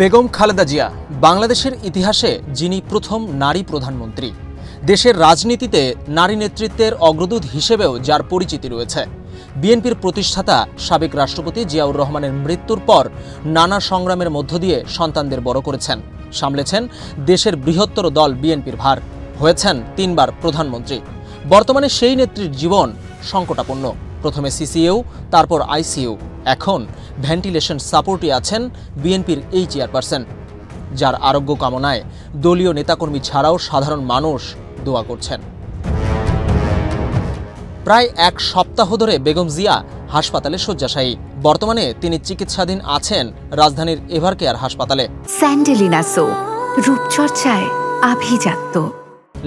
বেগম খালেদা জিয়া বাংলাদেশের ইতিহাসে যিনি প্রথম নারী প্রধানমন্ত্রী, দেশের রাজনীতিতে নারী নেতৃত্বের অগ্রদূত হিসেবেও যার পরিচিতি রয়েছে। বিএনপির প্রতিষ্ঠাতা সাবেক রাষ্ট্রপতি জিয়াউর রহমানের মৃত্যুর পর নানা সংগ্রামের মধ্য দিয়ে সন্তানদের বড় করেছেন, সামলেছেন দেশের বৃহত্তর দল বিএনপির ভার, হয়েছেন 3 বার প্রধানমন্ত্রী। বর্তমানে সেই নেত্রীর জীবন সংকটাপন্ন। প্রথমে সিসিইউ, তারপর আইসিইউ, এখন ভেন্টিলেশন সাপোর্টে আছেন বিএনপির এই চেয়ারপারসন, যার আরোগ্য কামনায় দলীয় নেতাকর্মী ছাড়াও সাধারণ মানুষ দোয়া করছেন। প্রায় 1 সপ্তাহ ধরে বেগম জিয়া হাসপাতালে শয্যাশায়ী। বর্তমানে তিনি চিকিৎসাধীন আছেন রাজধানীর এভারকেয়ার হাসপাতালে। স্যান্ডেলিনা সো, রূপচর্চায় আভিজাত্য।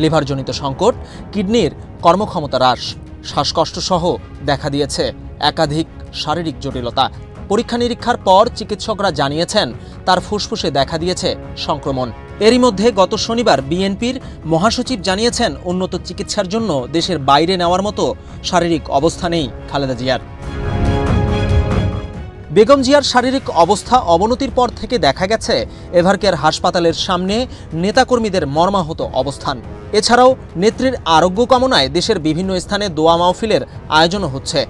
লিভারজনিত সংকট, কিডনির কর্মক্ষমতা হ্রাস, শ্বাসকষ্ট সহ দেখা দিয়েছে একাধিক শারীরিক জটিলতা। পরীক্ষা নিরীক্ষার পর চিকিৎসকরা জানিয়েছেন তার ফুসফুসে দেখা দিয়েছে সংক্রমণ। এরই মধ্যে গত শনিবার বিএনপির মহাসচিব জানিয়েছেন উন্নত চিকিৎসার জন্য দেশের বাইরে নেওয়ার মতো শারীরিক অবস্থা নেই খালেদা জিয়ার। বেগম জিয়ার শারীরিক অবস্থা অবনতির পর থেকে দেখা গেছে এভারকেয়ার হাসপাতালের সামনে নেতাকর্মীদের মর্মাহত অবস্থান। এছাড়াও নেত্রীর আরোগ্য কামনায় দেশের বিভিন্ন স্থানে দোয়া মাহফিলের আয়োজনও হচ্ছে।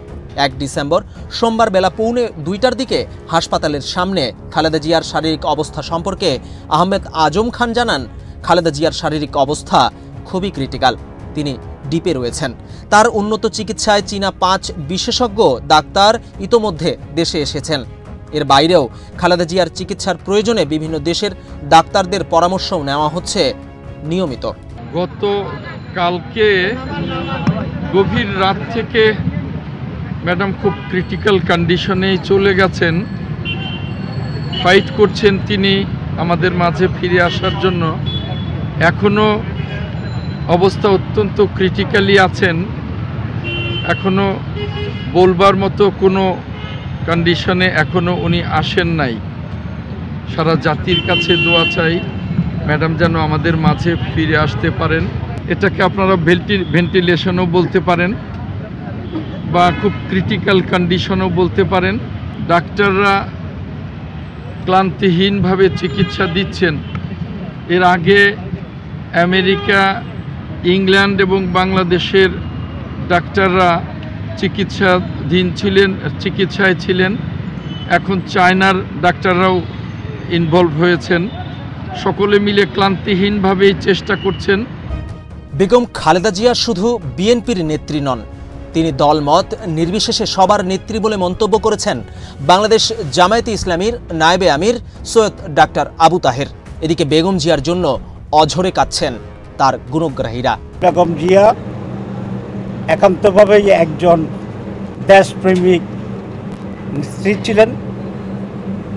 1 ডিসেম্বর সোমবার বেলা 1:45টার দিকে হাসপাতালের সামনে খালেদা জিয়ার শারীরিক অবস্থা সম্পর্কে আহমেদ আজম খান জানান, খালেদা জিয়ার শারীরিক অবস্থা খুবই ক্রিটিক্যাল, তিনি ডিপে রয়েছেন। তার উন্নত চিকিৎসায় চীনা 5 বিশেষজ্ঞ ডাক্তার ইতোমধ্যে দেশে এসেছেন। এর বাইরেও খালেদা জিয়ার চিকিৎসার প্রয়োজনে বিভিন্ন দেশের ডাক্তারদের পরামর্শও নেওয়া হচ্ছে নিয়মিত। গতকালকে গভীর রাত থেকে ম্যাডাম খুব ক্রিটিক্যাল কন্ডিশনেই চলে গেছেন, ফাইট করছেন তিনি আমাদের মাঝে ফিরে আসার জন্য। এখনও অবস্থা অত্যন্ত ক্রিটিক্যালি আছেন, এখনও বলবার মতো কোনো কন্ডিশনে এখনও উনি আসেন নাই। সারা জাতির কাছে দোয়া চাই ম্যাডাম যেন আমাদের মাঝে ফিরে আসতে পারেন। এটাকে আপনারা ভেন্টিলেশনও বলতে পারেন বা খুব ক্রিটিক্যাল কন্ডিশনও বলতে পারেন। ডাক্তাররা ক্লান্তিহীনভাবে চিকিৎসা দিচ্ছেন। এর আগে আমেরিকা, ইংল্যান্ড এবং বাংলাদেশের ডাক্তাররা চিকিৎসায় ছিলেন। এখন চায়নার ডাক্তাররাও ইনভলভ হয়েছেন। সকলে মিলে ক্লান্তিহীনভাবেই চেষ্টা করছেন। বেগম খালেদা জিয়া শুধু বিএনপির নেত্রী নন, তিনি দলমত নির্বিশেষে সবার নেত্রী বলে মন্তব্য করেছেন বাংলাদেশ জামায়াতে ইসলামীর নায়েবে আমির সৈয়দ ডাক্তার আবু তাহের। এদিকে বেগম জিয়ার জন্য অঝরে কাঁদছেন তার গুণগ্রাহীরা। বেগম জিয়া একান্তভাবেই একজন দেশপ্রেমিক নেত্রী ছিলেন,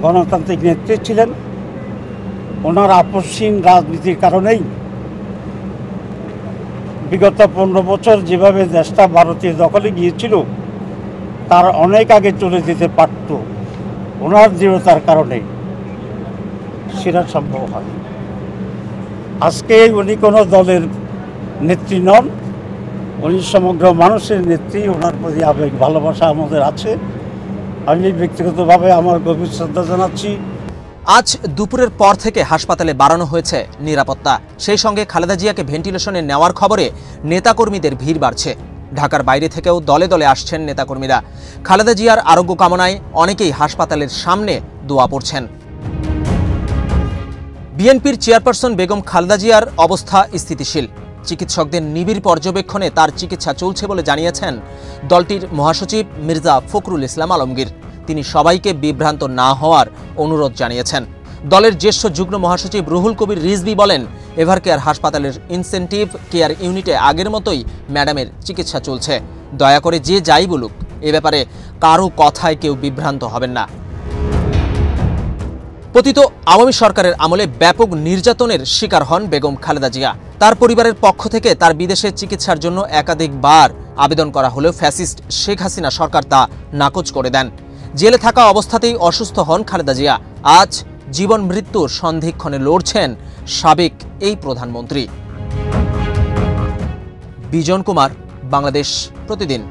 গণতান্ত্রিক নেত্রী ছিলেন। ওনার আপসহীন রাজনীতির কারণেই বিগত 15 বছর যেভাবে দেশটা ভারতীয় দখলে গিয়েছিল তার অনেক আগে চলে যেতে পারত। ওনার দৃঢ়তার কারণে সেটা সম্ভব হয়। আজকে উনি কোনো দলের নেত্রী নন, উনি সমগ্র মানুষের নেত্রী। ওনার প্রতি আবেগ ভালোবাসা আমাদের আছে। আমি ব্যক্তিগতভাবে আমার গভীর শ্রদ্ধা জানাচ্ছি। আজ দুপুরের পর থেকে হাসপাতালে বাড়ানো হয়েছে নিরাপত্তা। সেই সঙ্গে খালেদা জিয়াকে ভেন্টিলেশনে নেওয়ার খবরে নেতাকর্মীদের ভিড় বাড়ছে। ঢাকার বাইরে থেকেও দলে দলে আসছেন নেতাকর্মীরা। খালেদা জিয়ার আরোগ্য কামনায় অনেকেই হাসপাতালের সামনে দোয়া পড়ছেন। বিএনপির চেয়ারপারসন বেগম খালেদা জিয়ার অবস্থা স্থিতিশীল। চিকিৎসকদের নিবিড় পর্যবেক্ষণে তার চিকিৎসা চলছে বলে জানিয়েছেন দলটির মহাসচিব মির্জা ফখরুল ইসলাম আলমগীর। তিনি সবাইকে বিভ্রান্ত না হওয়ার অনুরোধ জানিয়েছেন। দলের জ্যেষ্ঠ যুগ্ম মহাসচিব রুহুল কবির রিজভী বলেন, এভারকেয়ার হাসপাতালের ইনসেনটিভ কেয়ার ইউনিটে আগের মতোই ম্যাডামের চিকিৎসা চলছে। দয়া করে যে যাই বলুক, এ ব্যাপারে কারো কথায় কেউ বিভ্রান্ত হবেন না। পতিত আওয়ামী সরকারের আমলে ব্যাপক নির্যাতনের শিকার হন বেগম খালেদা জিয়া। তার পরিবারের পক্ষ থেকে তার বিদেশে চিকিৎসার জন্য একাধিকবার আবেদন করা হলেও ফ্যাসিস্ট শেখ হাসিনা সরকার তা নাকচ করে দেন। জেলে থাকা অবস্থাতেই অসুস্থ হন খালেদা জিয়া। আজ জীবন মৃত্যুর সন্ধিক্ষণে লড়ছেন সাবেক এই প্রধানমন্ত্রী। বিজন কুমার, বাংলাদেশ প্রতিদিন।